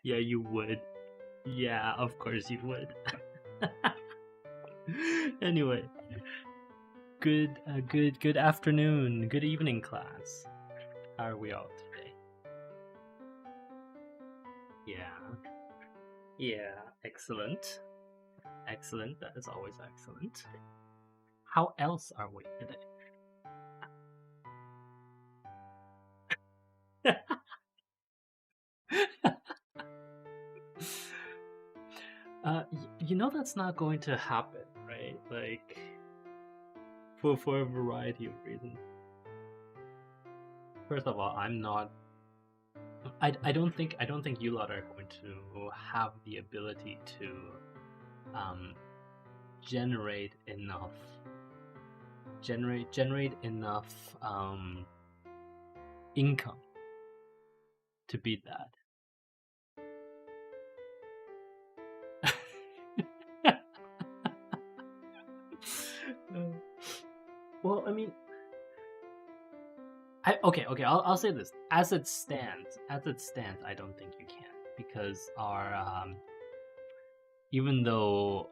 Yeah, you would. Yeah, of course you would. Anyway, good afternoon, good evening, class. How are we all today? Yeah, yeah, excellent, excellent. That is always excellent. How else are we today? You know that's not going to happen, right? Like, for a variety of reasons. First of all, I'm not. I don't think you lot are going to have the ability to um generate enough generate enough income to beat that. Well, I mean, I'll say this. As it stands, I don't think you can, because our even though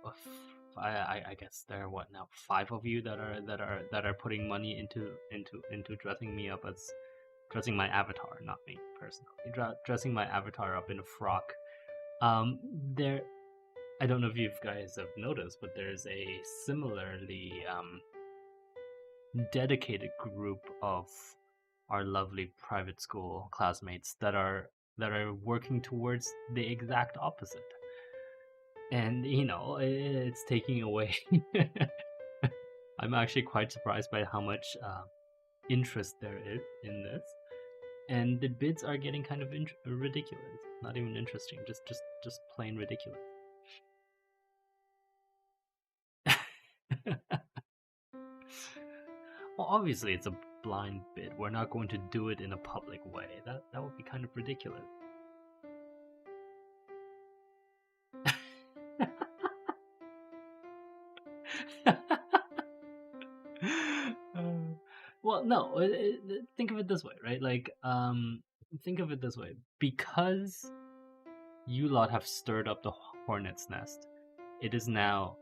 I guess there are what now 5 of you that are putting money into dressing me up as dressing my avatar, not me personally, dressing my avatar up in a frock. Um, there, I don't know if you guys have noticed, but there's a similarly dedicated group of our lovely private school classmates that are working towards the exact opposite. And you know, it's taking away. I'm actually quite surprised by how much interest there is in this, and the bids are getting kind of ridiculous. Not even interesting, just plain ridiculous. Well, obviously it's a blind bid. We're not going to do it in a public way. That would be kind of ridiculous. Well, no. Think of it this way, right? Like, think of it this way: because you lot have stirred up the hornet's nest, it is now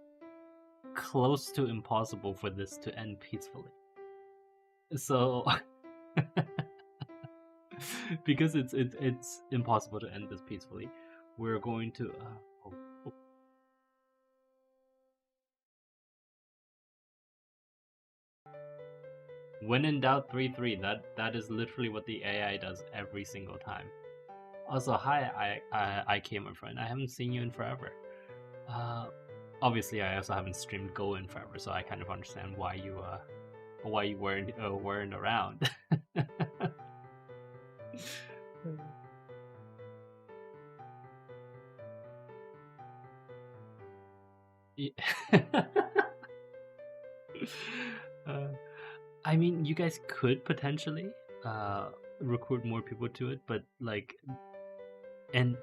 close to impossible for this to end peacefully. So, because it's impossible to end this peacefully, we're going to. Oh, when in doubt, 3-3. That is literally what the AI does every single time. Also, hi, I came my friend. I haven't seen you in forever. Uh, Obviously, I also haven't streamed Go in forever, so I kind of understand why you weren't around. Yeah. uh, I mean, you guys could potentially recruit more people to it, but like, and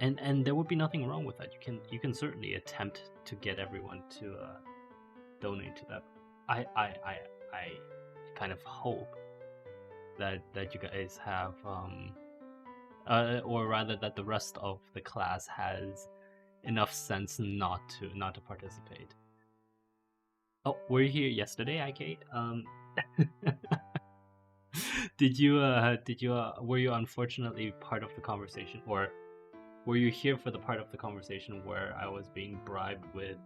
there would be nothing wrong with that. You can certainly attempt to get everyone to donate to that. I kind of hope that you guys have or rather that the rest of the class has enough sense not to participate. Oh, were you here yesterday, Kate? Were you unfortunately part of the conversation, or were you here for the part of the conversation where I was being bribed with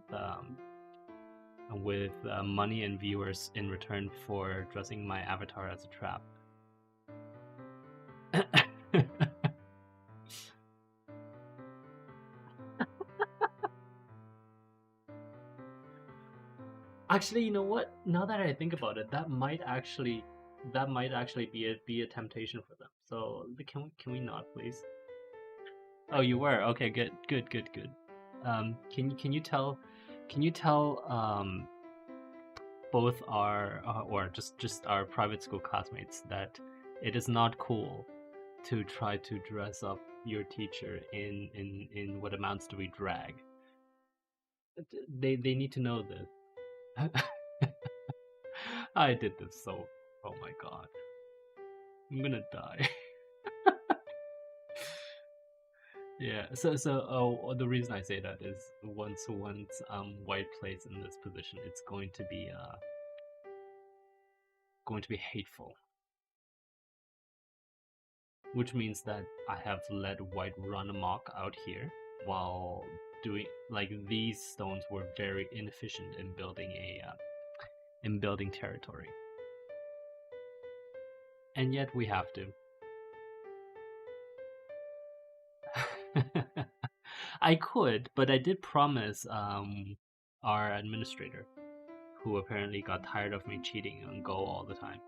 money and viewers in return for dressing my avatar as a trap? Actually, you know what? Now that I think about it, that might actually be a temptation for them. So can we not, please? Oh, you were. Okay, good. Can you tell both our or just our private school classmates that it is not cool to try to dress up your teacher in what amounts to be drag. They need to know this. I did this so. Oh my god, I'm gonna die. Yeah. The reason I say that is once white plays in this position, it's going to be hateful, which means that I have let white run amok out here while doing like these stones were very inefficient in building territory, and yet we have to. I could, but I did promise our administrator, who apparently got tired of me cheating on Go all the time,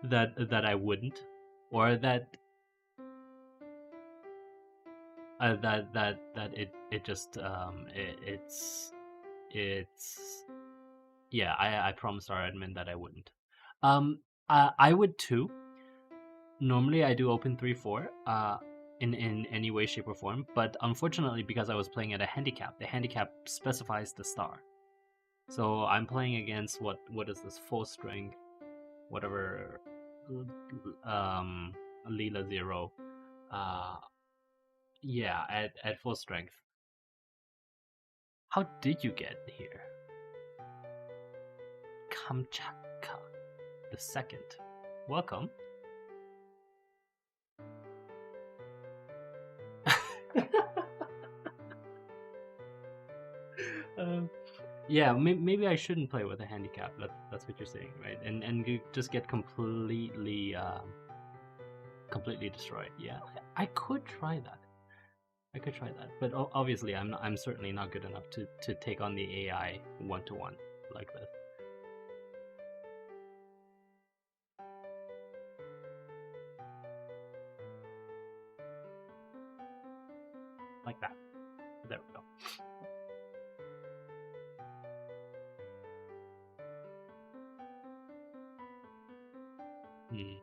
that I wouldn't, or that it just it's yeah, I promised our admin that I wouldn't. I would too. Normally I do open 3-4 in any way, shape, or form, but unfortunately because I was playing at a handicap, the handicap specifies the star. So I'm playing against what is this, full strength, whatever, um Leela 0. Uh yeah, at full strength. How did you get here? Kamchatka the second. Welcome. um, yeah, maybe I shouldn't play with a handicap. That's what you're saying, right? And you just get completely destroyed. Yeah, I could try that. I could try that, but obviously I'm certainly not good enough to take on the AI 1-to-1 like this. Like that. There we go. Hmm.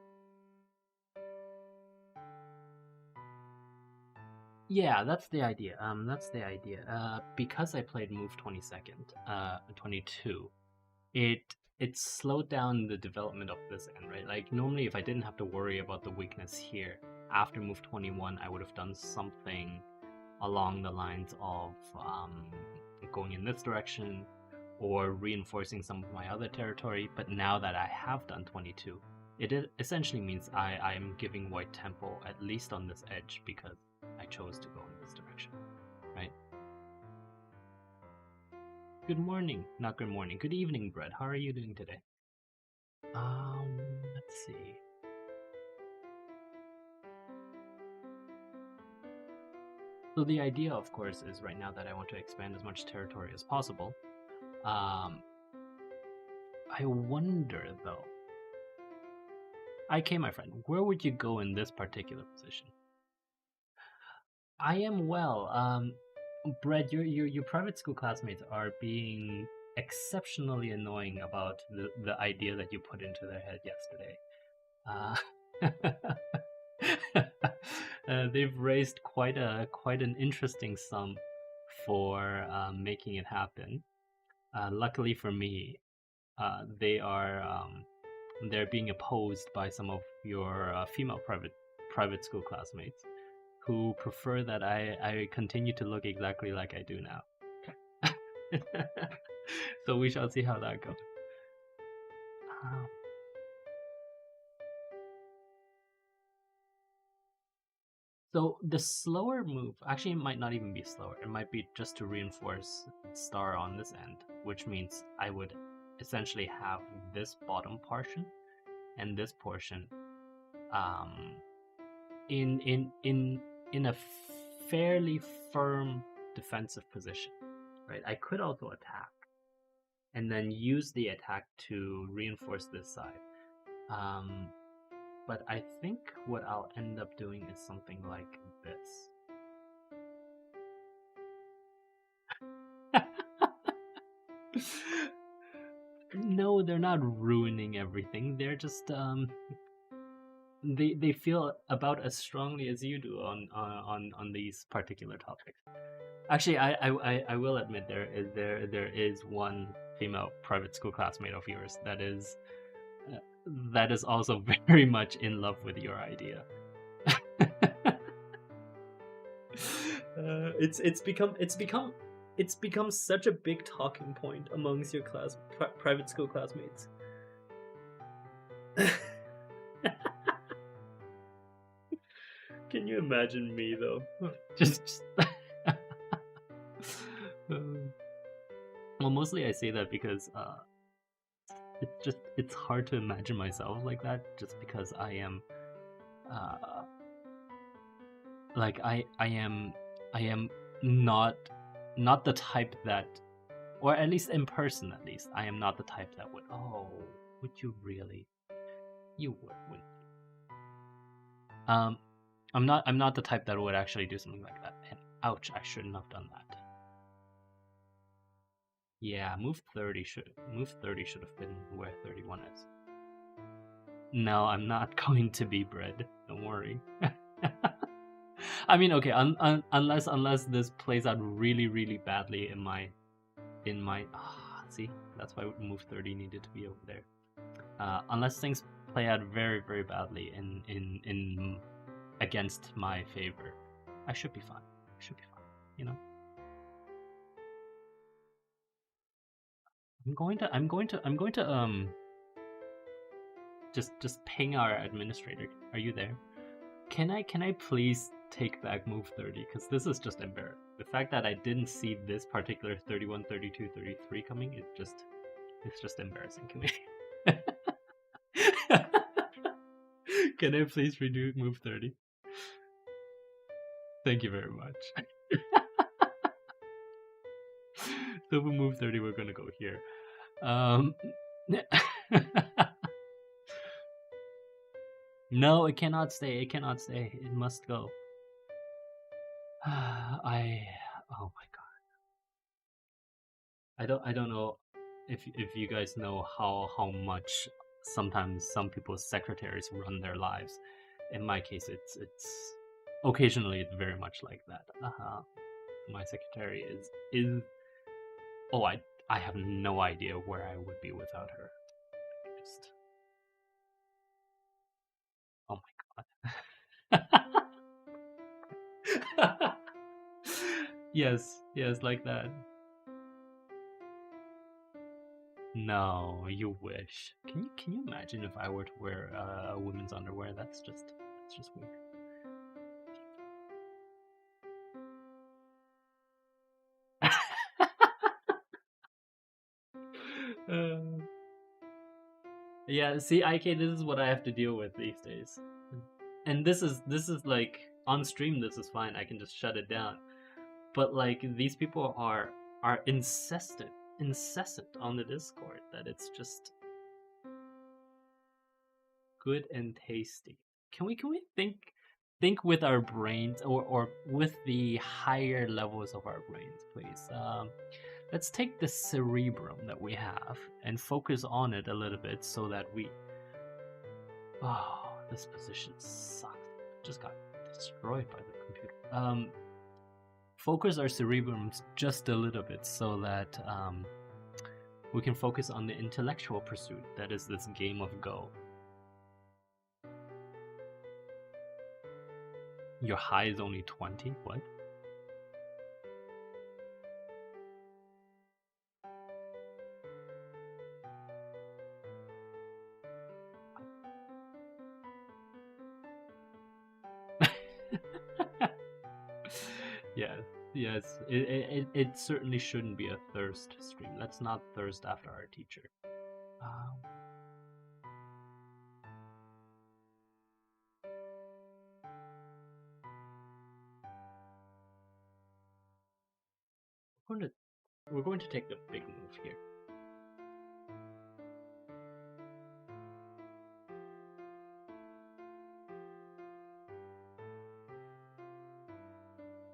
Yeah, that's the idea. That's the idea. Because I played move 22nd, 22, it it slowed down the development of this end, right? Like normally, if I didn't have to worry about the weakness here after move 21, I would have done something along the lines of going in this direction or reinforcing some of my other territory. But now that I have done 22, it essentially means I'm giving white tempo at least on this edge because I chose to go in this direction, right? Good morning, not good morning. Good evening, Brett. How are you doing today? Let's see. So the idea, of course, is right now that I want to expand as much territory as possible. I wonder though. IK, my friend, where would you go in this particular position? I am well. Brett, your private school classmates are being exceptionally annoying about the idea that you put into their head yesterday. They've raised quite an interesting sum for making it happen. Luckily for me, they're being opposed by some of your female private school classmates who prefer that I continue to look exactly like I do now. So we shall see how that goes. Um, So the slower move actually might not even be slower. It might be just to reinforce star on this end, which means I would essentially have this bottom portion and this portion um, in a fairly firm defensive position, right? I could also attack and then use the attack to reinforce this side. Um, but I think what I'll end up doing is something like this. No, they're not ruining everything. They're just they feel about as strongly as you do on these particular topics. Actually, I will admit there is one female private school classmate of yours uh, that is also very much in love with your idea. It's become such a big talking point amongst your private school classmates. Can you imagine me though? just well, mostly I say that because it's hard to imagine myself like that, just because I am like I am not the type that, or at least in person, at least I am not the type that would, oh, would you really, you wouldn't you? I'm not the type that would actually do something like that, and ouch, I shouldn't have done that. Yeah, move 30 should have been where 31 is. No, I'm not going to be bred, don't worry. I mean, okay, unless this plays out really badly in my see, that's why move 30 needed to be over there. Unless things play out very badly in against my favor, I should be fine. You know. I'm going to just ping our administrator. Are you there? Can I please take back move 30, because this is just embarrassing. The fact that I didn't see this particular 31, 32, 33 coming, it's just embarrassing to me. Can I please redo move 30? Thank you very much. So for move 30, we're gonna go here. No, it cannot stay. It cannot stay. It must go. Oh my god. I don't know if you guys know how much sometimes some people's secretaries run their lives. In my case, it's occasionally it's very much like that. My secretary is oh, I have no idea where I would be without her. Just, oh my god. Yes, like that. No, you wish. Can you imagine if I were to wear a women's underwear? That's just weird. Yeah, see, IK, this is what I have to deal with these days. And this is like on stream. This is fine. I can just shut it down. But like these people are incessant on the Discord. That it's just good and tasty. Can we think with our brains, or with the higher levels of our brains, please? Let's take the cerebrum that we have and focus on it a little bit, so that we. Oh, this position sucks. Just got destroyed by the computer. Focus our cerebrums just a little bit, so that we can focus on the intellectual pursuit that is this game of Go. Your high is only 20? What? Yes. It certainly shouldn't be a thirst stream. Let's not thirst after our teacher. We're going to take the big move here.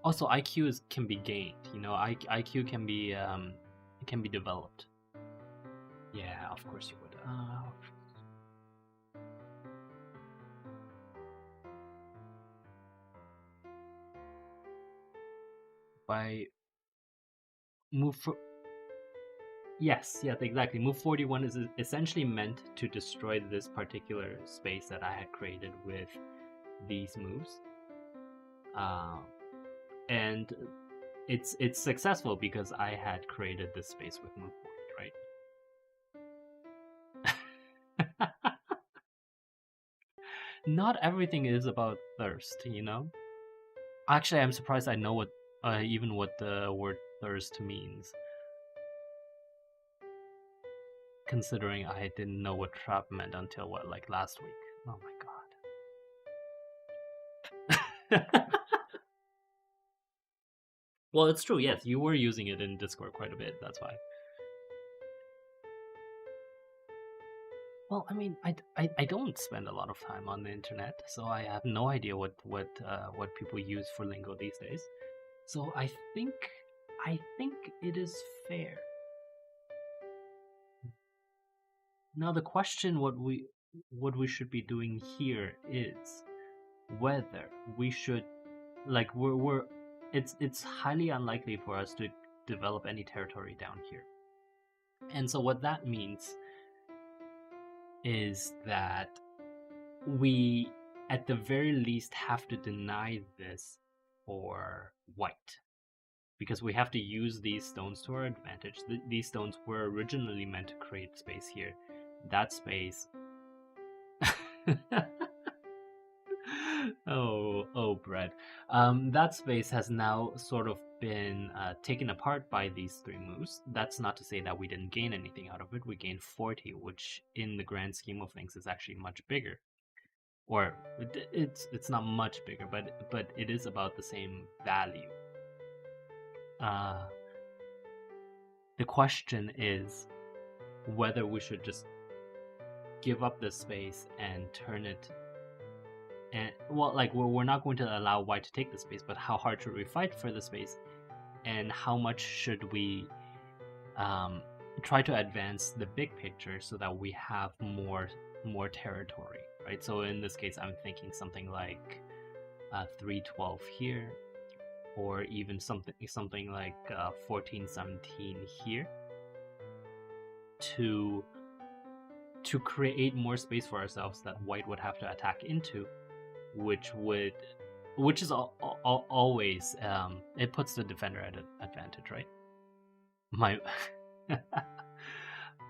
Also, IQ can be gained. You know, IQ can be developed. Yeah, of course you would. By move for. Yes, exactly. Move 41 is essentially meant to destroy this particular space that I had created with these moves. and it's successful because I had created this space with move point, right? Not everything is about thirst, you know. Actually, I'm surprised I know what even what the word thirst means, considering I didn't know what trap meant until what, like last week. Oh my god. Well, it's true. Yes, you were using it in Discord quite a bit. That's why. Well, I mean, I don't spend a lot of time on the internet, so I have no idea what people use for lingo these days. So I think it is fair. Now the question what we should be doing here is whether we should, like, we're it's highly unlikely for us to develop any territory down here. And so what that means is that we at the very least have to deny this for white, because we have to use these stones to our advantage. These stones were originally meant to create space here. That space oh, bread. That space has now sort of been taken apart by these three moves. That's not to say that we didn't gain anything out of it. We gained 40, which in the grand scheme of things is actually much bigger. Or it's not much bigger, but it is about the same value. Uh, the question is whether we should just give up this space and turn it. And well, like we're not going to allow white to take the space, but how hard should we fight for the space, and how much should we try to advance the big picture so that we have more territory, right? So in this case, I'm thinking something like 312 here, or even something like 1417 here, to create more space for ourselves that white would have to attack into, which is always it puts the defender at an advantage, right? My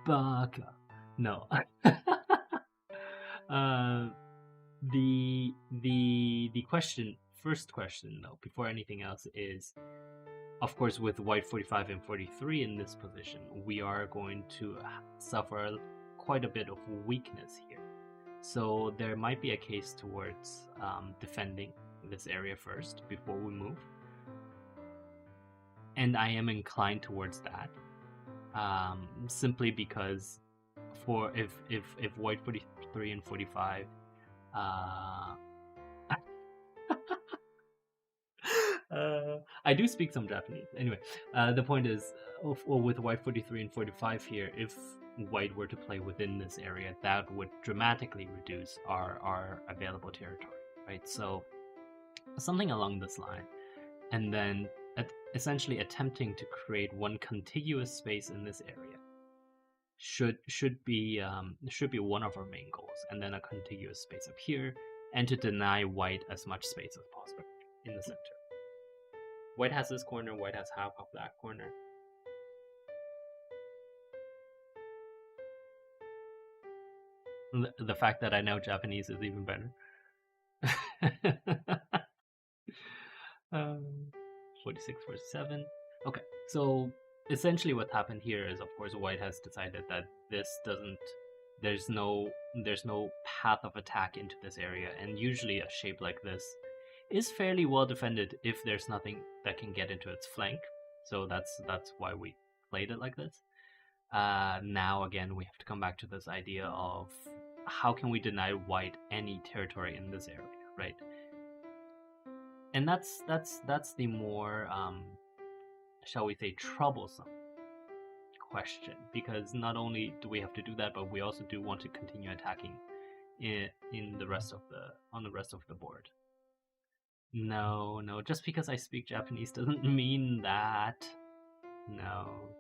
baka. No. uh, the first question though, before anything else, is, of course, with white 45 and 43 in this position, we are going to suffer quite a bit of weakness here. So there might be a case towards defending this area first before we move. And I am inclined towards that, simply because for if white 43 and 45 I do speak some Japanese. Anyway, the point is, with white 43 and 45 here, if white were to play within this area, that would dramatically reduce our available territory, right? So something along this line, and then essentially attempting to create one contiguous space in this area should be one of our main goals, and then a contiguous space up here, and to deny white as much space as possible in the center. White has this corner, white has half of that corner. The fact that I know Japanese is even better. 46, 47. Okay, so essentially what happened here is, of course, white has decided that there's no path of attack into this area, and usually a shape like this is fairly well defended if there's nothing that can get into its flank. So that's why we played it like this. Now again, we have to come back to this idea of how can we deny white any territory in this area, right? And that's the more shall we say troublesome question, because not only do we have to do that, but we also do want to continue attacking in the rest of the board. No, just because I speak Japanese doesn't mean that. No.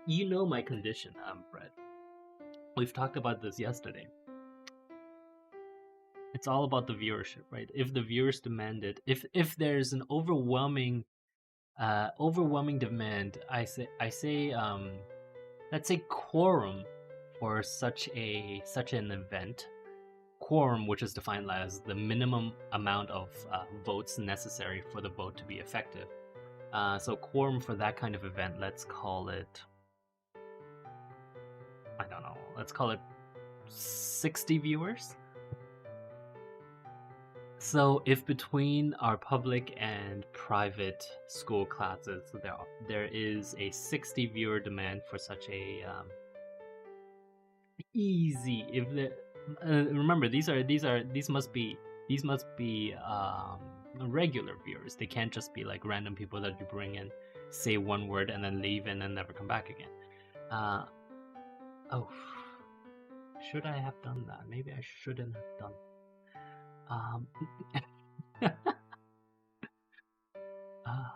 You know my condition, Brett. We've talked about this yesterday. It's all about the viewership, right? If the viewers demand it, if there's an overwhelming demand, I say let's say quorum for such an event. Quorum, which is defined as the minimum amount of votes necessary for the vote to be effective. So quorum for that kind of event, let's call it, I don't know, let's call it 60 viewers. So if between our public and private school classes there is a 60 viewer demand for such a easy, if the remember, these must be regular viewers. They can't just be like random people that you bring in, say one word and then leave and then never come back again. Oh, should I have done that? Maybe I shouldn't have done that. uh,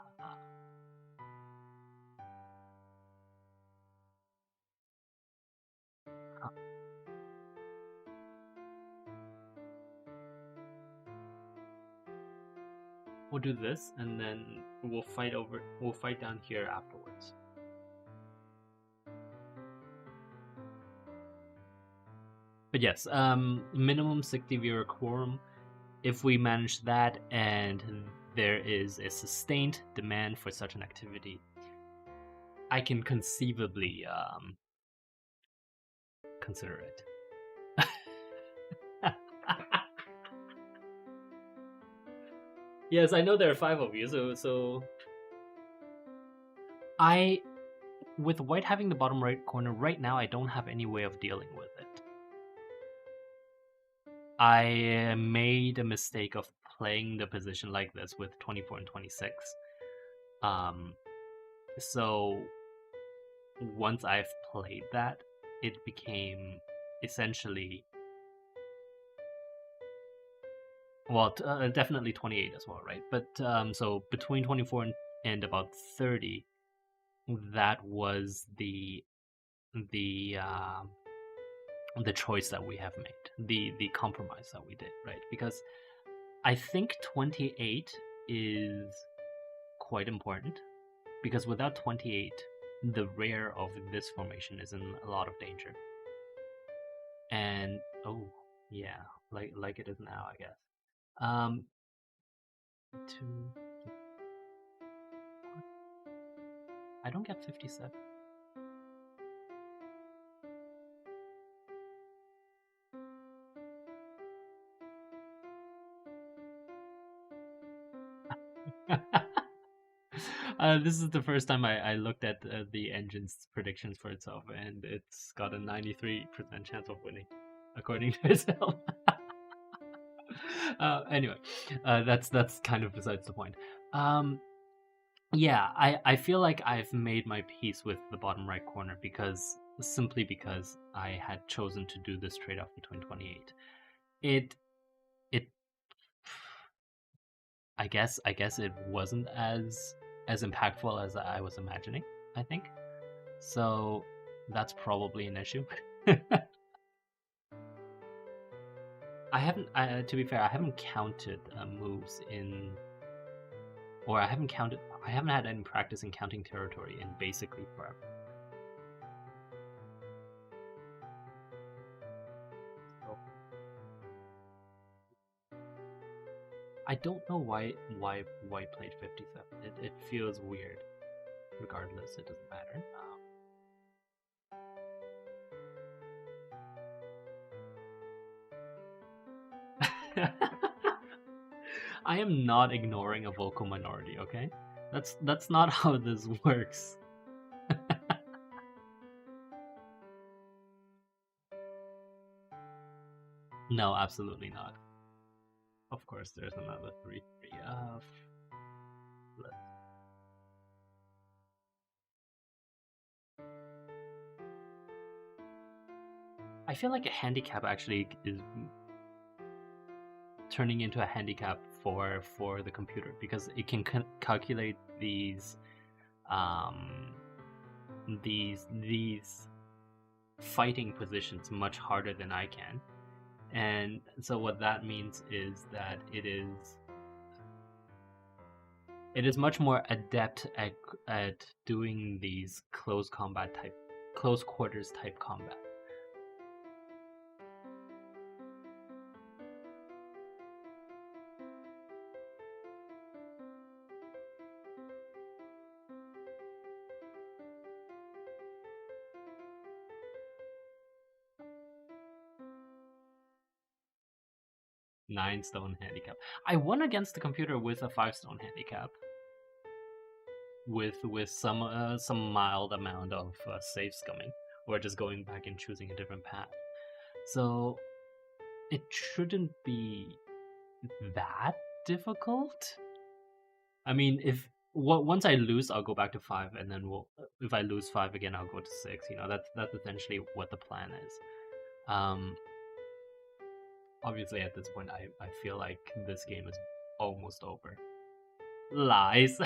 we'll do this, and then we'll fight down here afterwards. But yes, minimum 60 viewer quorum. If we manage that and there is a sustained demand for such an activity, I can conceivably consider it. Yes, I know there are 5 of you, so with white having the bottom right corner right now, I don't have any way of dealing with it. I made a mistake of playing the position like this with 24 and 26. So once I've played that, it became essentially, well, definitely 28 as well, right? But so between 24 and about 30, that was the the choice that we have made, the compromise that we did, right? Because I think 28 is quite important, because without 28, the rear of this formation is in a lot of danger. And oh yeah, like it is now, I guess. Two. I don't get 57. This is the first time I looked at the engine's predictions for itself, and it's got a 93% chance of winning, according to itself. Anyway, that's kind of besides the point. Yeah, I feel like I've made my peace with the bottom right corner, simply because I had chosen to do this trade-off between 28. It I guess it wasn't as impactful as I was imagining, I think. So that's probably an issue. To be fair, I haven't counted moves I haven't had any practice in counting territory in basically forever. So, I don't know why White played 57. It feels weird. Regardless, it doesn't matter. I am not ignoring a vocal minority, okay? That's not how this works. No, absolutely not. Of course, there's another 3-3. I feel like a handicap actually is turning into a handicap for the computer, because it can calculate these fighting positions much harder than I can, And so what that means is that it is much more adept at doing these close quarters type combat. Nine-stone handicap. I won against the computer with a 5-stone handicap, with some mild amount of save scumming, or just going back and choosing a different path. So it shouldn't be that difficult. I mean, if once I lose, I'll go back to 5, and then if I lose 5 again, I'll go to 6. You know, that's essentially what the plan is. Obviously, at this point, I feel like this game is almost over. Lies.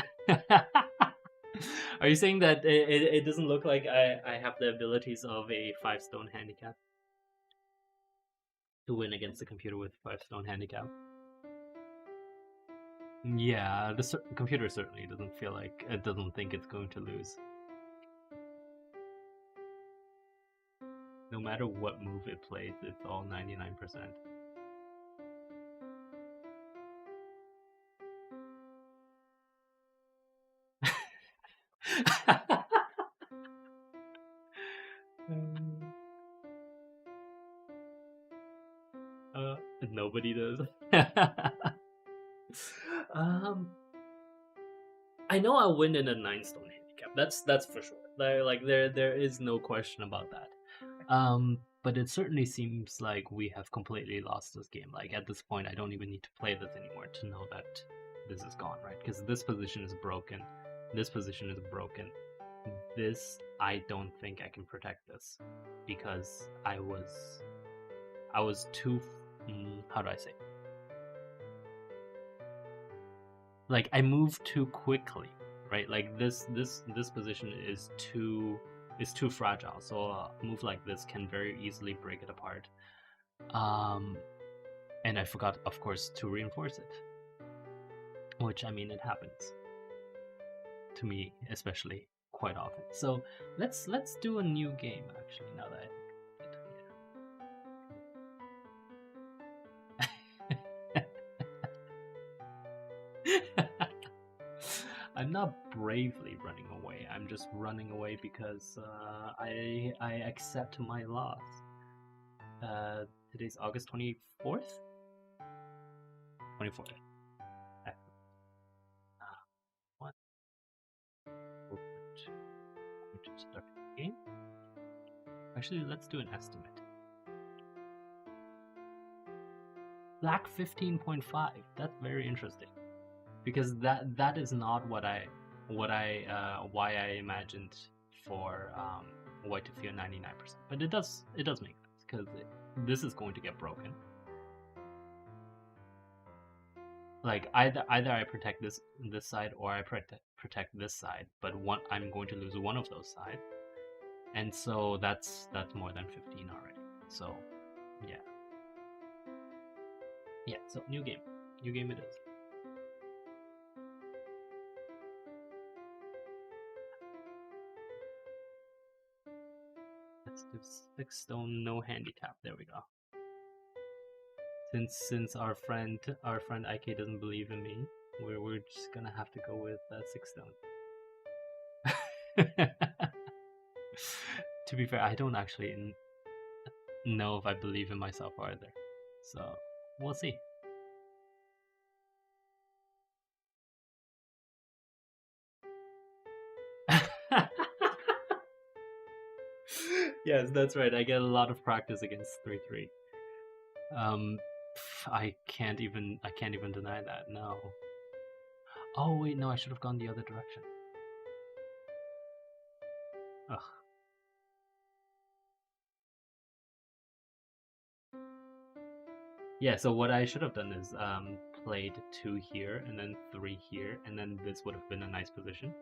Are you saying that it doesn't look like I have the abilities of a 5-stone handicap to win against the computer with 5-stone handicap? Yeah, the computer certainly doesn't feel like it doesn't think it's going to lose. No matter what move it plays, it's all 99%. Nobody does. um, I know I'll win in a 9-stone handicap. That's for sure. There is no question about that. But it certainly seems like we have completely lost this game. Like at this point, I don't even need to play this anymore to know that this is gone, right? Because this position is broken. This position is broken. This, I don't think I can protect this because I was too. How do I say? Like I moved too quickly, right? Like this position is too fragile. So a move like this can very easily break it apart. And I forgot, of course, to reinforce it. Which, I mean, it happens to me, especially quite often. So let's do a new game. Actually, now that I'm not bravely running away. I'm just running away because I accept my loss. Today's August 24th? 24th. What? To start the game? Actually, let's do an estimate. Black 15.5. That's very interesting. Because that is not why I imagined for white to fear 99%. But it does make sense because this is going to get broken. Like either I protect this side or I protect this side, but I'm going to lose one of those sides, and so that's more than 15 already. So yeah. So new game it is. Let's do 6-stone, no handicap. There we go. Since our friend IK doesn't believe in me, we're just gonna have to go with 6-stone. To be fair, I don't actually know if I believe in myself either, so we'll see. Yes, that's right. I get a lot of practice against 3-3. I can't even deny that. No. Oh wait, no, I should have gone the other direction. Ugh. Yeah, so what I should have done is played 2 here and then 3 here, and then this would have been a nice position.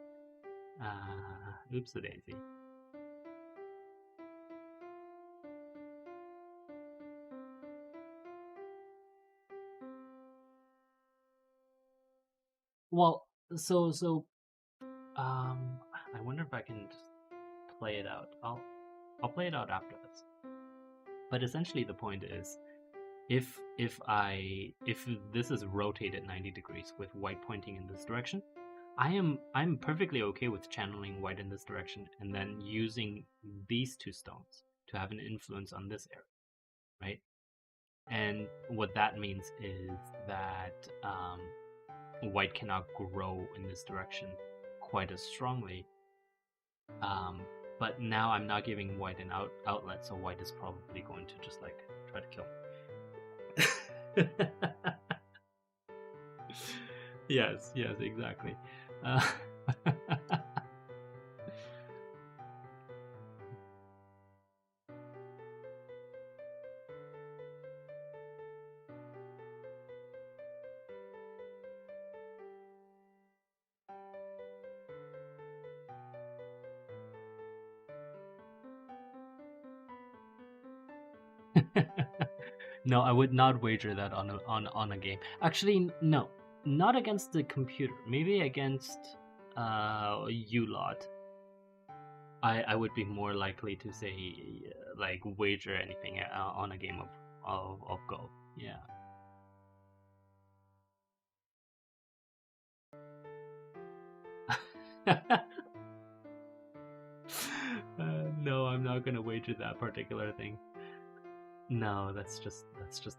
Oops the daisy. well, so I wonder if I can just play it out. I'll play it out after this. But essentially, the point is, if this is rotated 90 degrees with white pointing in this direction, I'm perfectly okay with channeling white in this direction and then using these two stones to have an influence on this area, right? And what that means is that white cannot grow in this direction quite as strongly. But now I'm not giving white an outlet, so white is probably going to just like try to kill me. Yes, exactly. Uh, no, I would not wager that on a game. Actually, no, not against the computer. Maybe against you lot. I would be more likely to say like wager anything on a game of Go. Yeah. No, I'm not gonna wager that particular thing. No, that's just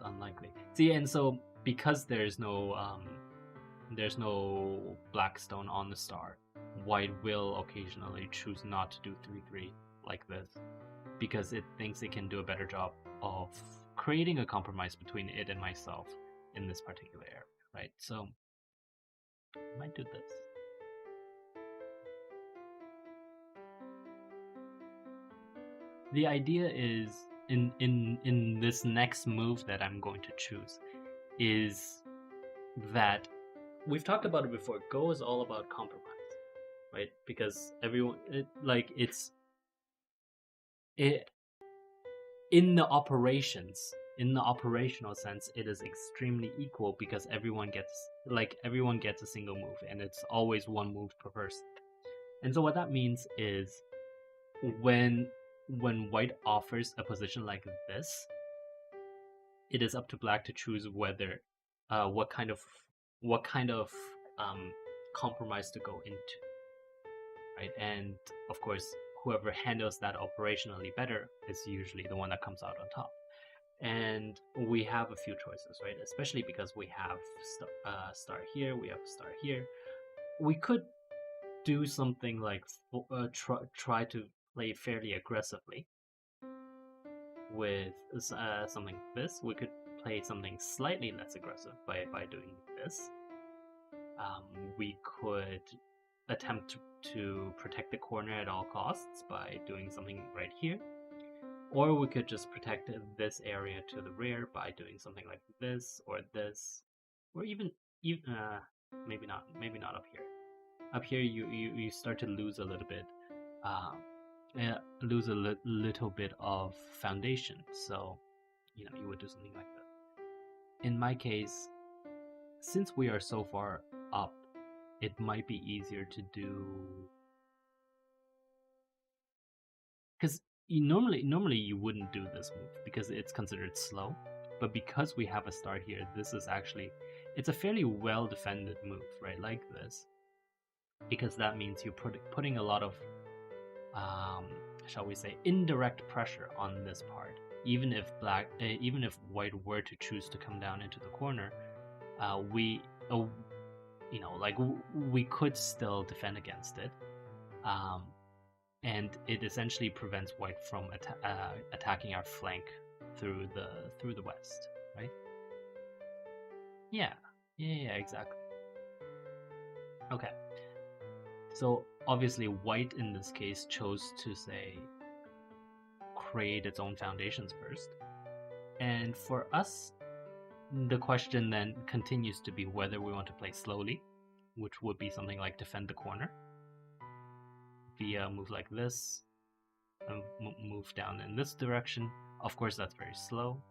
unlikely. See, and so because there's no black stone on the star, white will occasionally choose not to do 3-3 like this because it thinks it can do a better job of creating a compromise between it and myself in this particular area, right? So I might do this. The idea is in this next move that I'm going to choose is that we've talked about it before. Go is all about compromise, right? Because everyone it in the operational sense, it is extremely equal because everyone gets a single move, and it's always one move per person. And so what that means is when white offers a position like this, it is up to black to choose whether what kind of compromise to go into, right? And of course, whoever handles that operationally better is usually the one that comes out on top. And we have a few choices, right? Especially because we have star here, we have star here. We could do something like try to play fairly aggressively with something like this. We could play something slightly less aggressive by doing this. We could attempt to protect the corner at all costs by doing something right here. Or we could just protect this area to the rear by doing something like this, or even maybe not up here. Up here, you start to lose a little bit, little bit of foundation. So, you would do something like that. In my case, since we are so far up, it might be easier to do because normally you wouldn't do this move because it's considered slow, but because we have a star here, this is actually it's a fairly well defended move, right? Like this, because that means you're putting a lot of shall we say indirect pressure on this part. Even if white were to choose to come down into the corner, we we could still defend against it. And it essentially prevents white from attacking our flank through the west, right? Yeah, exactly. Okay, so obviously white in this case chose to say create its own foundations first, and for us, the question then continues to be whether we want to play slowly, which would be something like defend the corner via move like this, move down in this direction. Of course, that's very slow.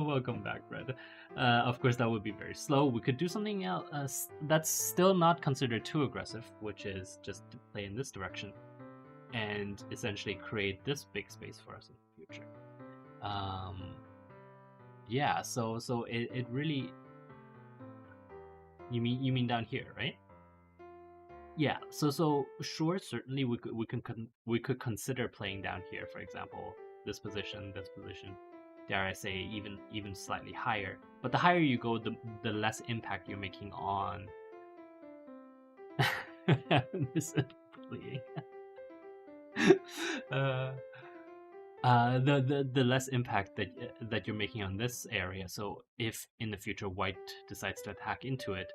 Welcome back, Red. Of course, that would be very slow. We could do something else that's still not considered too aggressive, which is just to play in this direction and essentially create this big space for us in the future. Yeah. So it really. You mean down here, right? Yeah. So sure, certainly we could consider playing down here, for example, this position. Dare I say, even slightly higher. But the higher you go, the less impact you're making on this bullying. uh, the less impact that you're making on this area. So if in the future white decides to attack into it,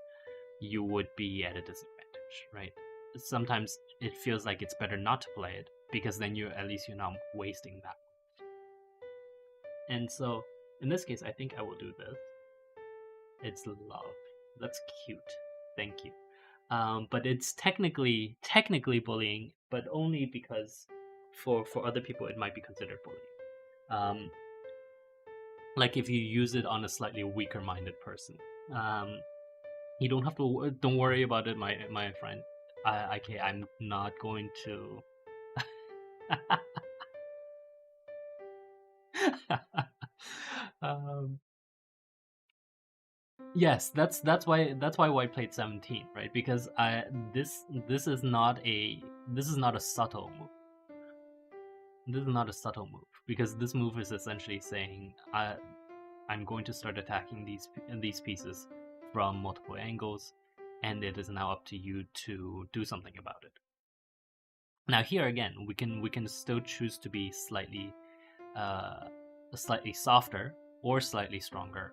you would be at a disadvantage, right? Sometimes it feels like it's better not to play it because then you're not wasting that. And so in this case, I think I will do this. It's love. That's cute. Thank you. But it's technically bullying, but only because for other people it might be considered bullying. Um, like if you use it on a slightly weaker minded person. You don't have to. Don't worry about it, my friend. Okay, I'm not going to. um, yes, that's why White played 17, right? Because this is not a subtle move. This is not a subtle move because this move is essentially saying I'm going to start attacking these pieces from multiple angles, and it is now up to you to do something about it. Now here again, we can still choose to be uh, slightly softer or slightly stronger.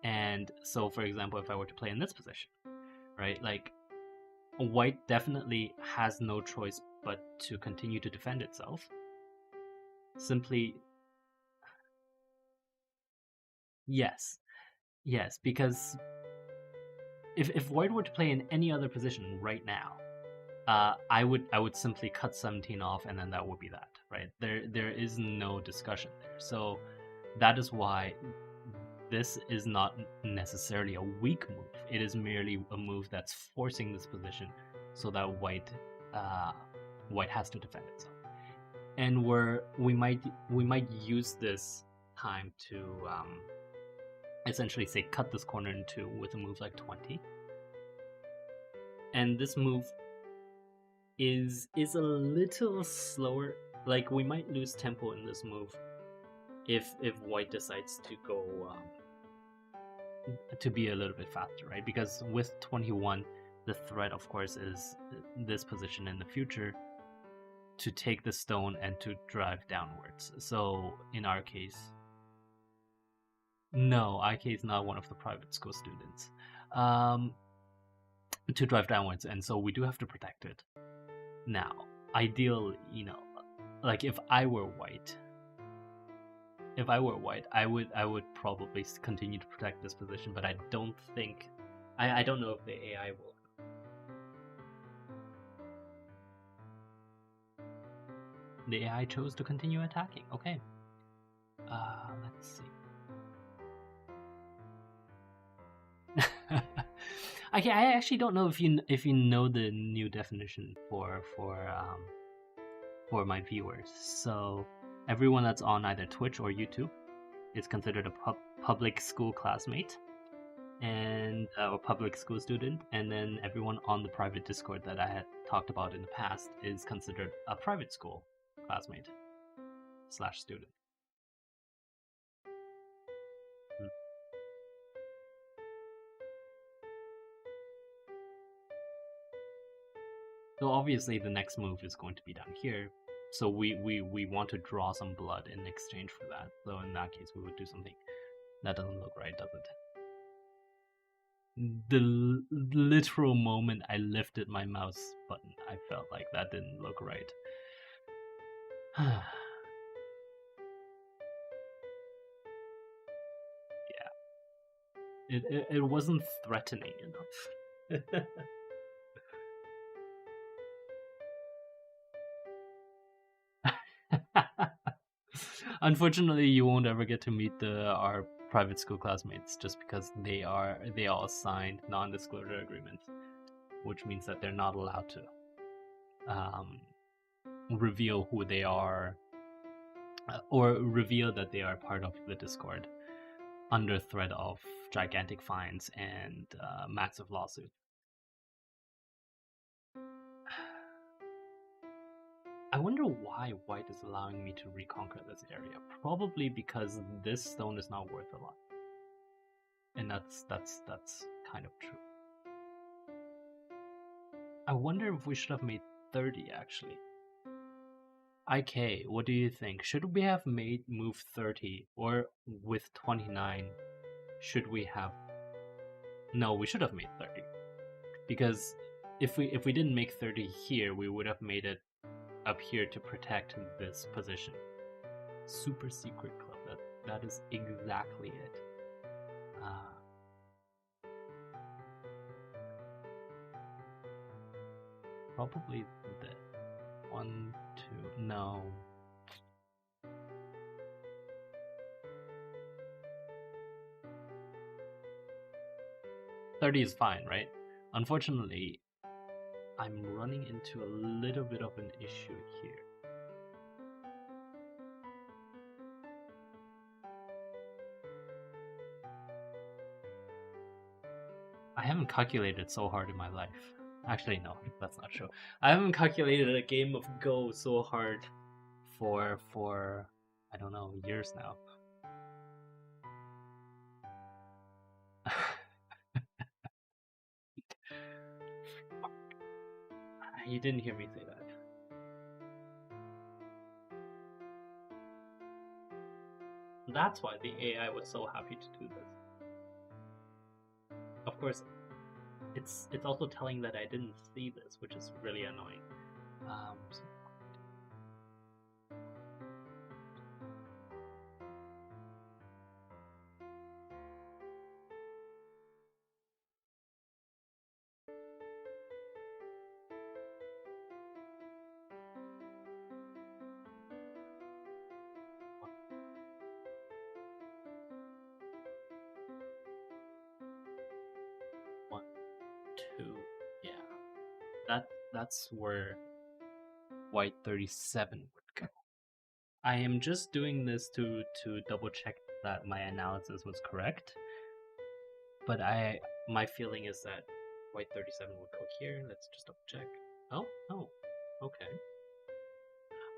And so, for example, if I were to play in this position, right, like white definitely has no choice but to continue to defend itself. Simply, yes, yes, because if white were to play in any other position right now, I would simply cut 17 off, and then that would be that, right? There is no discussion there. So that is why this is not necessarily a weak move. It is merely a move that's forcing this position so that uh, white has to defend itself. And we might use this time to essentially say cut this corner in two with a move like 20. And this move is a little slower. Like we might lose tempo in this move if white decides to go to be a little bit faster, right? Because with 21, the threat, of course, is this position in the future to take the stone and to drive downwards. So in our case, no, IK is not one of the private school students. Um, to drive downwards, and so we do have to protect it. Now, ideally, like if I were white, I would probably continue to protect this position, but I don't think, I don't know if the AI will. The AI chose to continue attacking. Okay. Let's see. I actually don't know if you know the new definition for my viewers. So everyone that's on either Twitch or YouTube is considered a public school classmate and a public school student, and then everyone on the private Discord that I had talked about in the past is considered a private school classmate / student. Mm. So obviously the next move is going to be down here. So we want to draw some blood in exchange for that. So in that case, we would do something that doesn't look right, does it? The literal moment I lifted my mouse button, I felt like that didn't look right. Yeah, it wasn't threatening enough. Unfortunately, you won't ever get to meet our private school classmates just because they all signed non-disclosure agreements, which means that they're not allowed to um, reveal who they are or reveal that they are part of the Discord under threat of gigantic fines and massive lawsuits. I wonder why White is allowing me to reconquer this area. Probably because this stone is not worth a lot. And that's kind of true. I wonder if we should have made 30 actually. IK, what do you think? Should we have made move 30 or with 29 should we have No, we should have made 30. Because if we didn't make 30 here, we would have made it up here to protect this position. Super secret club. That is exactly it. Probably the 1, 2. No. $30 is fine, right? Unfortunately, I'm running into a little bit of an issue here. I haven't calculated so hard in my life. Actually, no, that's not true. I haven't calculated a game of Go so hard for I don't know, years now. You didn't hear me say that. That's why the AI was so happy to do this. Of course, it's also telling that I didn't see this, which is really annoying. So 1, 2, yeah. That's where White 37 would go. I am just doing this to double check that my analysis was correct. But my feeling is that White 37 would go here. Let's just double check. Oh, okay.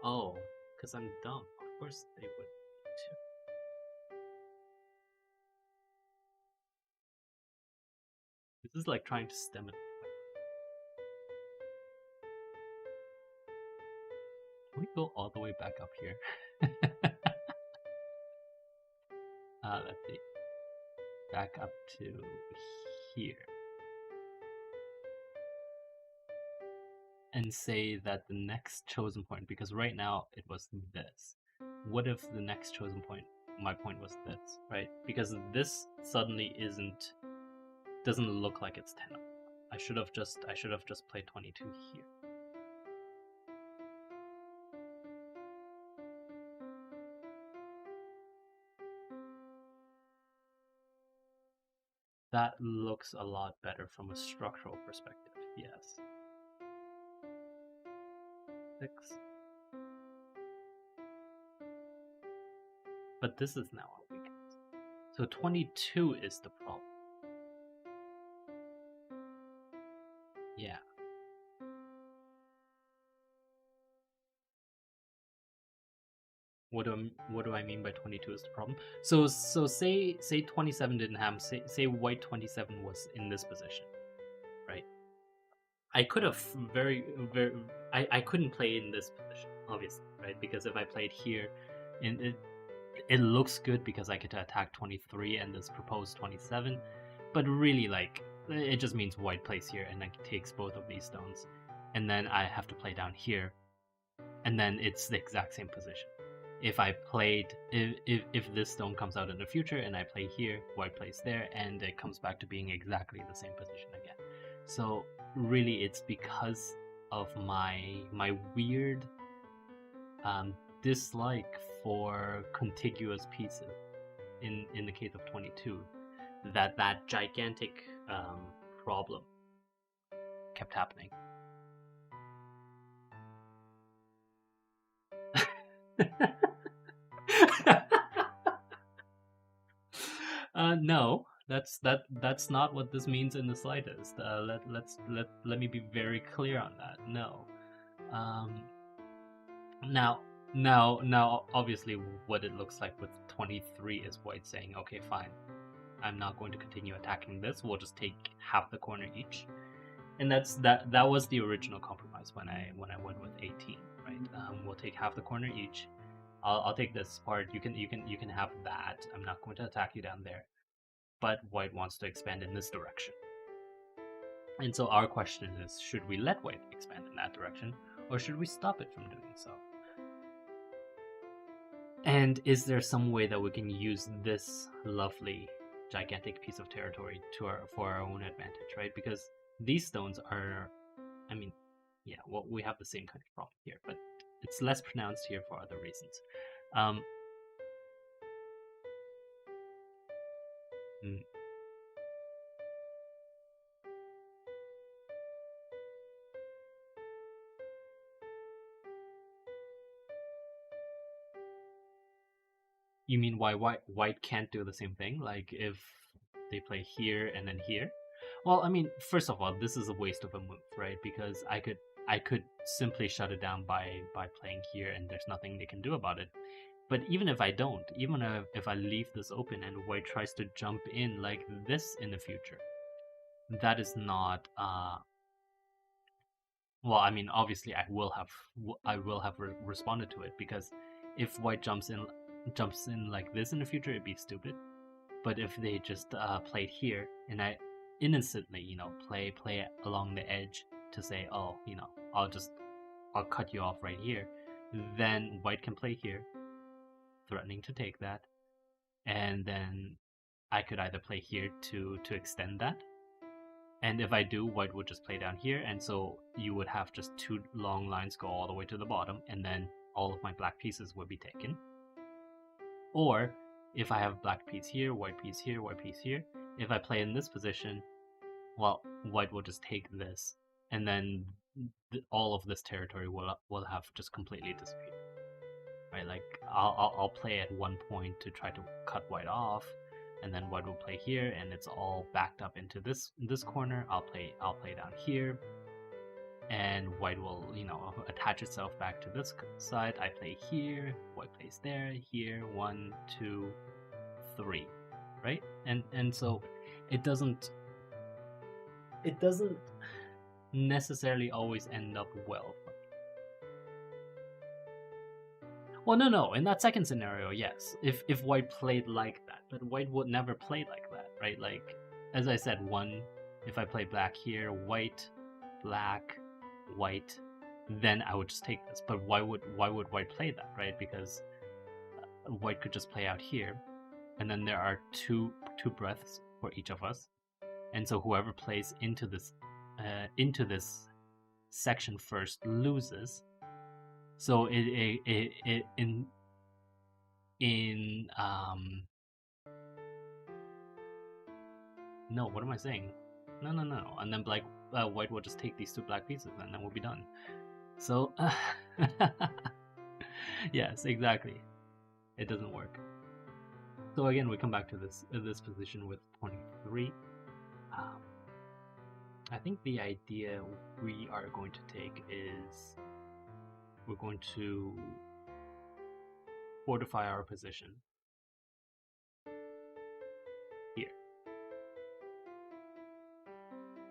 Oh, because I'm dumb. Of course they would too. This is like trying to stem it. Can we go all the way back up here? Let's see. Back up to here. And say that the next chosen point, because right now it was this. What if the next chosen point, my point was this, right? Because this suddenly doesn't look like it's 10. I should have just played 22 here. That looks a lot better from a structural perspective, yes. 6. But this is now a weakness. So 22 is the problem. Yeah. What do I mean by 22 is the problem? So say 27 didn't happen. Say White 27 was in this position, right? I could have I couldn't play in this position, obviously, right? Because if I played here, and it looks good because I get to attack 23 and this proposed 27, but really, like, it just means White plays here and then takes both of these stones, and then I have to play down here, and then it's the exact same position. If I played, if this stone comes out in the future and I play here, White plays there, and it comes back to being exactly the same position again. So really, it's because of my weird dislike for contiguous pieces. In the case of 22, that gigantic problem kept happening. No, that's not what this means in the slightest. Let me be very clear on that. No. Um, now, obviously, what it looks like with 23 is White saying, "Okay, fine, I'm not going to continue attacking this. We'll just take half the corner each." And that was the original compromise when I went with 18, right? We'll take half the corner each. I'll take this part. You can have that. I'm not going to attack you down there. But White wants to expand in this direction. And so our question is, should we let White expand in that direction, or should we stop it from doing so? And is there some way that we can use this lovely, gigantic piece of territory for our own advantage, right? Because these stones are, I mean, yeah, well, we have the same kind of problem here, but it's less pronounced here for other reasons. Mm. You mean why white can't do the same thing? Like if they play here and then here? Well, I mean, first of all, this is a waste of a move, right? Because I could simply shut it down by playing here, and there's nothing they can do about it. But even if I don't, even if I leave this open and White tries to jump in like this in the future, that is not. Well, I mean, obviously, I will have responded to it, because if White jumps in like this in the future, it'd be stupid. But if they just played here, and I innocently, play along the edge to say, oh, I'll cut you off right here, then White can play here, threatening to take that, and then I could either play here to extend that, and if I do, White would just play down here, and so you would have just two long lines go all the way to the bottom, and then all of my black pieces would be taken. Or if I have black piece here, white piece here, white piece here, if I play in this position, well, White will just take this, and then all of this territory will have just completely disappeared. Right? Like I'll play at one point to try to cut White off, and then White will play here, and it's all backed up into this corner. I'll play down here, and White will attach itself back to this side. I play here, White plays there, here, 1, 2, 3, right? And so it doesn't necessarily always end up well. Well, no. In that second scenario, yes. If White played like that, but White would never play like that, right? Like, as I said, if I play black here, white, black, white, then I would just take this. But why would White play that, right? Because White could just play out here, and then there are two breaths for each of us, and so whoever plays into this section first loses. So no, what am I saying? No. And then White will just take these two black pieces, and then we'll be done. So, yes, exactly. It doesn't work. So again, we come back to this position with 23. I think the idea we are going to take is we're going to fortify our position here.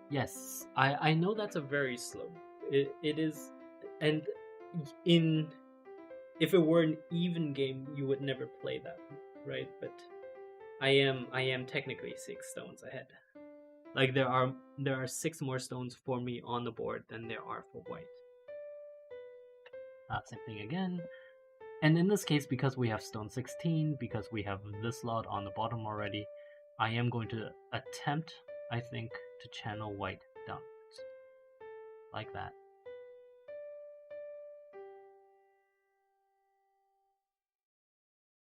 Yes, I know that's a very slow. It is, and if it were an even game, you would never play that, right? But I am technically 6 stones ahead. Like there are 6 more stones for me on the board than there are for White. Same thing again. And in this case, because we have stone 16, because we have this lot on the bottom already, I am going to attempt, I think, to channel White downwards. Like that.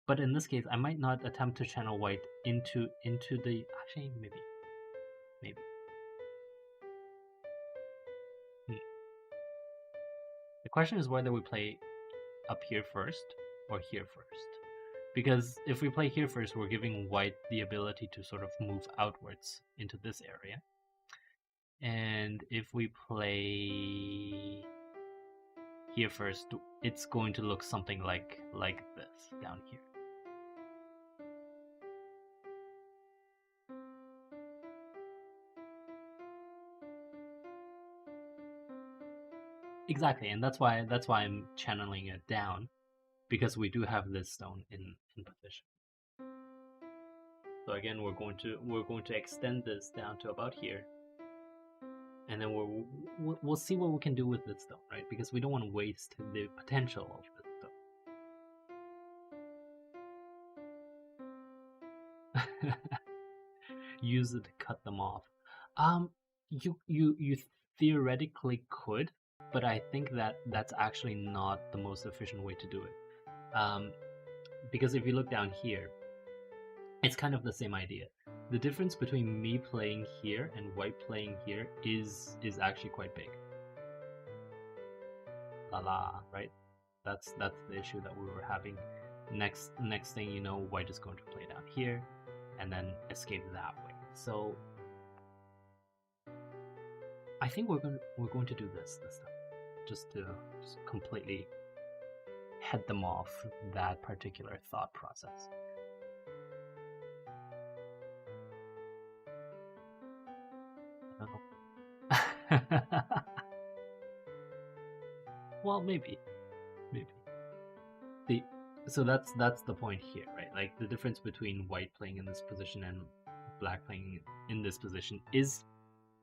But in this case, I might not attempt to channel white into the... Actually, maybe. The question is whether we play up here first or here first. Because if we play here first, we're giving white the ability to sort of move outwards into this area. And if we play here first, it's going to look something like this down here. Exactly, and that's why I'm channeling it down, because we do have this stone in position. So again, we're going to extend this down to about here, and then we'll see what we can do with this stone, right? Because we don't want to waste the potential of this stone. Use it to cut them off. You theoretically could, but I think that's actually not the most efficient way to do it. Because if you look down here, it's kind of the same idea. The difference between me playing here and white playing here is actually quite big. Right? That's the issue that we were having. Next thing you know, white is going to play down here, and then escape that way. So I think we're going to do this time, just to completely head them off that particular thought process. Well, maybe. So that's the point here, right? Like, the difference between white playing in this position and black playing in this position is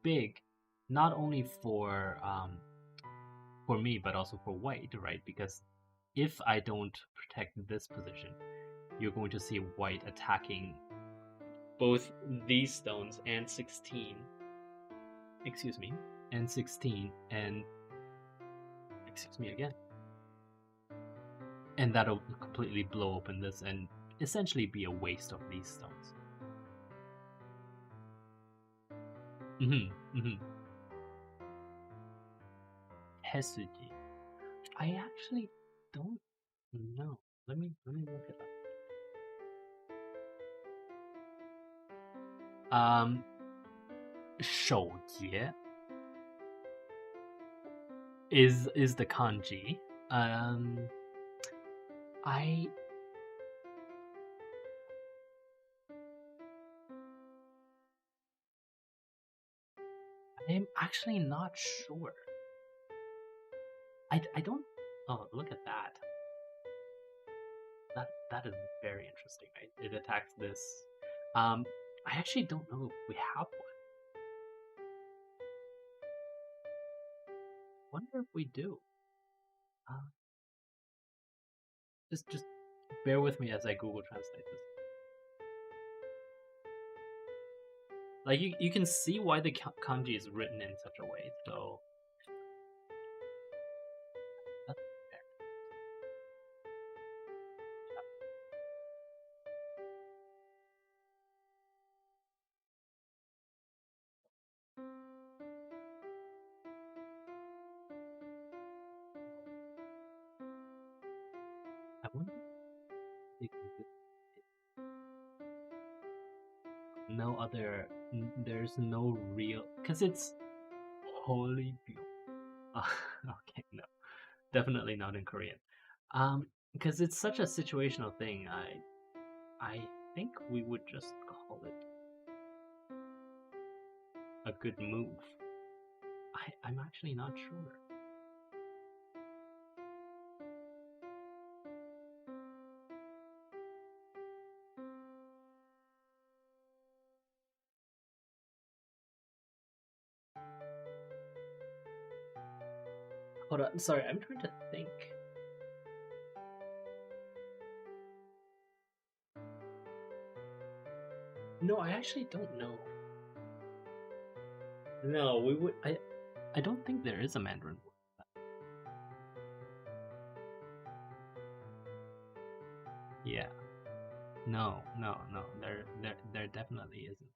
big, not only for me, but also for white, right? Because if I don't protect this position, you're going to see white attacking both these stones and 16. Excuse me, and 16, and excuse me again. And that'll completely blow open this and essentially be a waste of these stones. Hesuji. I actually don't know. Let me look it up. 手节 is the kanji. I'm actually not sure. I don't... Oh, look at that. That is very interesting, right? It attacks this. I actually don't know if we have one. Wonder if we do. Just bear with me as I Google Translate this. Like, you can see why the kanji is written in such a way, so that's fair. I wonder if no other... There's no real... Because it's holy beautiful. Okay, no. Definitely not in Korean. Because it's such a situational thing, I think we would just call it a good move. I'm actually not sure. Hold on, sorry, I'm trying to think. No, I actually don't know. No, we would... I don't think there is a Mandarin word. Yeah. No, no, no. There definitely isn't.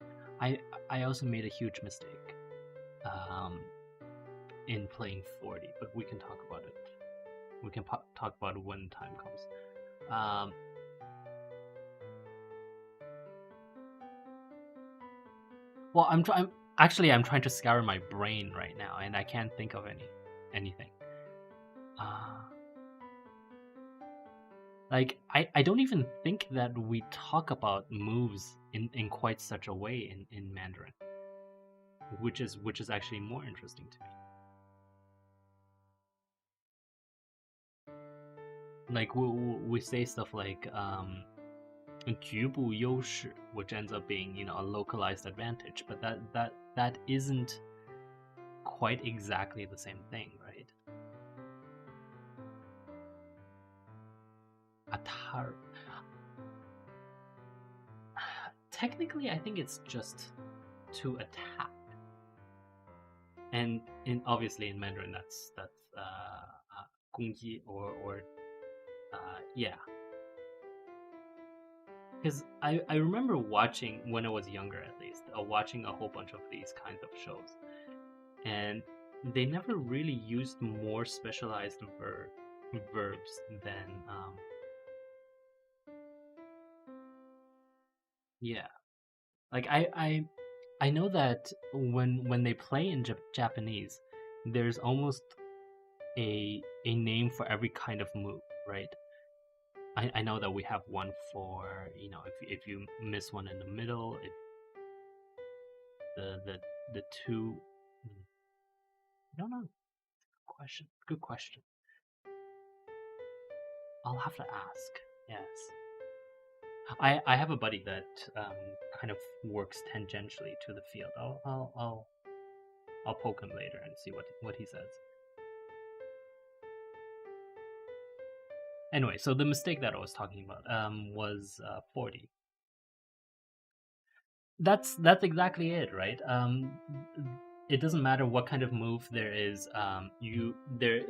I also made a huge mistake um, in playing 40, but we can talk about it. We can talk about it when time comes. Um, well, I'm trying to scour my brain right now, and I can't think of anything. Uh, like I don't even think that we talk about moves in quite such a way in Mandarin, which is actually more interesting to me. Like we say stuff like 局部优势, which ends up being a localized advantage, but that isn't quite exactly the same thing, right? Atar. Technically, I think it's just to attack, and obviously in Mandarin that's 攻击 or yeah. Because I remember watching when I was younger, at least, watching a whole bunch of these kinds of shows, and they never really used more specialized verbs than yeah. Like I know that when they play in Japanese, there's almost a name for every kind of move, right? I know that we have one for if you miss one in the middle, if the two. I don't know. Question. Good question. I'll have to ask. Yes. I have a buddy that kind of works tangentially to the field. I'll poke him later and see what he says. Anyway, so the mistake that I was talking about was 40. That's exactly it, right? It doesn't matter what kind of move there is. You there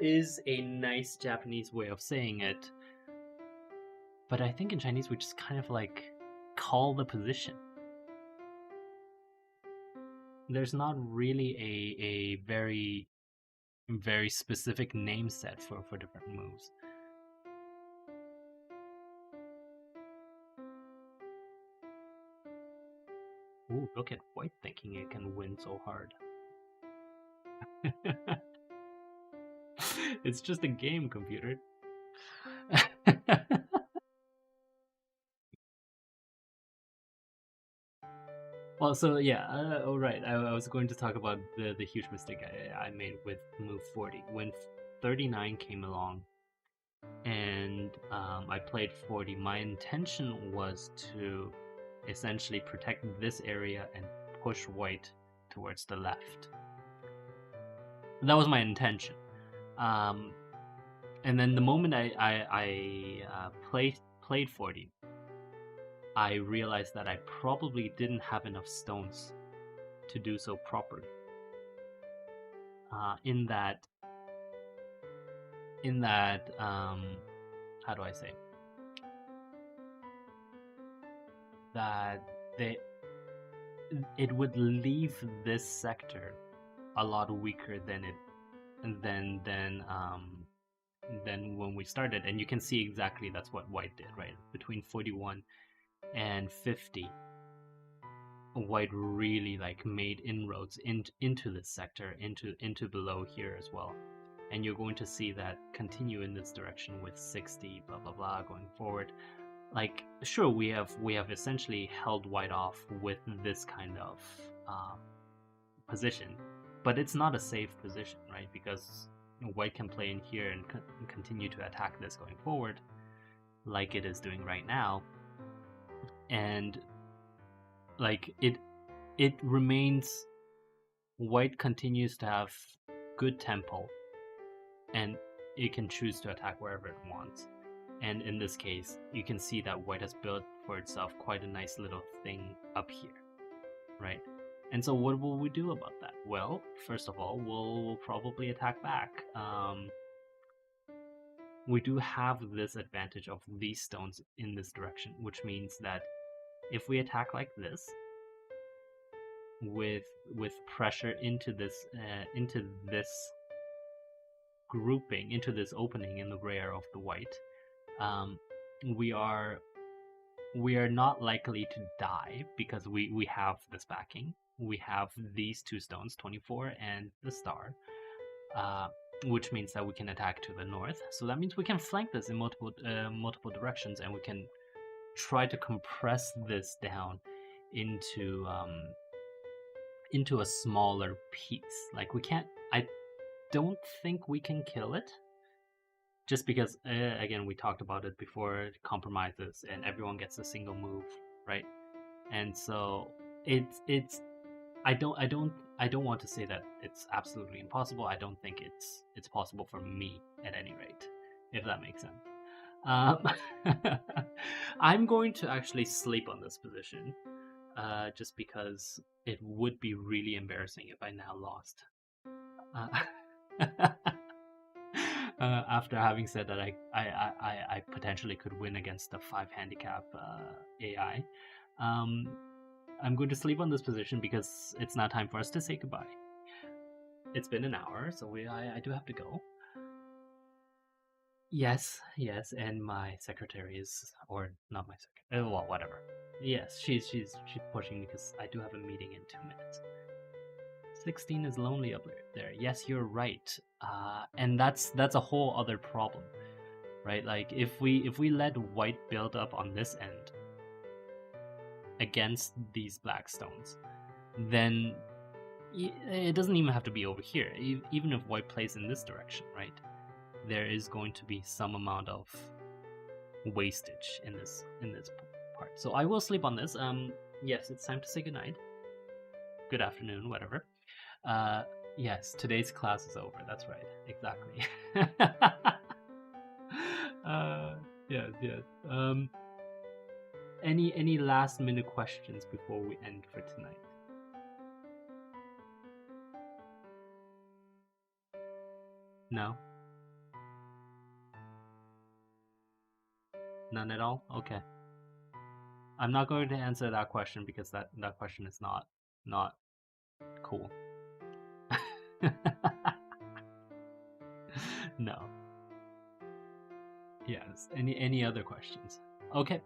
is a nice Japanese way of saying it, but I think in Chinese we just kind of like call the position. There's not really a very specific name set for different moves. Ooh, look at White thinking it can win so hard. It's just a game, computer. Well, so yeah, right. I was going to talk about the huge mistake I made with move 40 when 39 came along, and I played 40. My intention was to essentially protect this area and push white towards the left. That was my intention. Um, and then the moment I played 40, I realized that I probably didn't have enough stones to do so properly. In that, how do I say that they it would leave this sector a lot weaker than than when we started, and you can see exactly that's what white did, right? Between 41 and 50, white really like made inroads into this sector, into below here as well, and you're going to see that continue in this direction with 60 blah blah blah going forward. Like, sure, we have essentially held white off with this kind of position, but it's not a safe position, right? Because white can play in here and continue to attack this going forward, like it is doing right now, and like it remains. White continues to have good tempo, and it can choose to attack wherever it wants. And in this case, you can see that white has built for itself quite a nice little thing up here, right? And so what will we do about that? Well, first of all, we'll probably attack back. we do have this advantage of these stones in this direction, which means that if we attack like this, with pressure into this grouping, into this opening in the rear of the white, we are not likely to die because we have this backing. We have these two stones, 24 and the star, which means that we can attack to the north. So that means we can flank this in multiple directions, and we can try to compress this down into a smaller piece. Like we can't. I don't think we can kill it. Just because, again, we talked about it before, compromises, and everyone gets a single move, right? And so it's I don't want to say that it's absolutely impossible. I don't think it's possible for me at any rate, if that makes sense. I'm going to actually sleep on this position, just because it would be really embarrassing if I now lost. After having said that, I potentially could win against the 5 handicap AI. I'm going to sleep on this position because it's now time for us to say goodbye. It's been an hour, so I do have to go. Yes, and my secretary is, or not my secretary, well, whatever. Yes, she's pushing because I do have a meeting in 2 minutes. 16 is lonely up there. Yes, you're right. And that's a whole other problem, right? Like if we let white build up on this end against these black stones, then it doesn't even have to be over here. Even if white plays in this direction, right? There is going to be some amount of wastage in this part. So I will sleep on this. Yes, it's time to say goodnight. Good afternoon, whatever. Yes, today's class is over. That's right. Exactly. Yes. Any last minute questions before we end for tonight? No? None at all? Okay. I'm not going to answer that question because that question is not cool. No. Yes. Any other questions? Okay.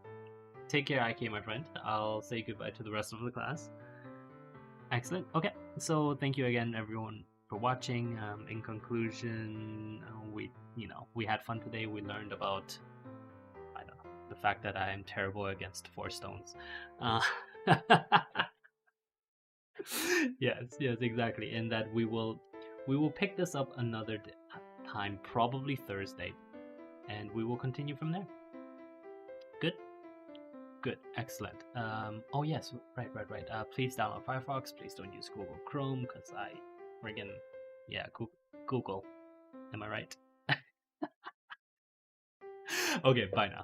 Take care, IK, my friend. I'll say goodbye to the rest of the class. Excellent. Okay. So thank you again, everyone, for watching. In conclusion, we had fun today. We learned about, I don't know, the fact that I am terrible against 4 stones. Yes, exactly. And that we will pick this up another time, probably Thursday, and we will continue from there. Good, excellent. Oh yes, right. Please download Firefox. Please don't use Google Chrome because I friggin' Google. Am I right? Okay, bye now.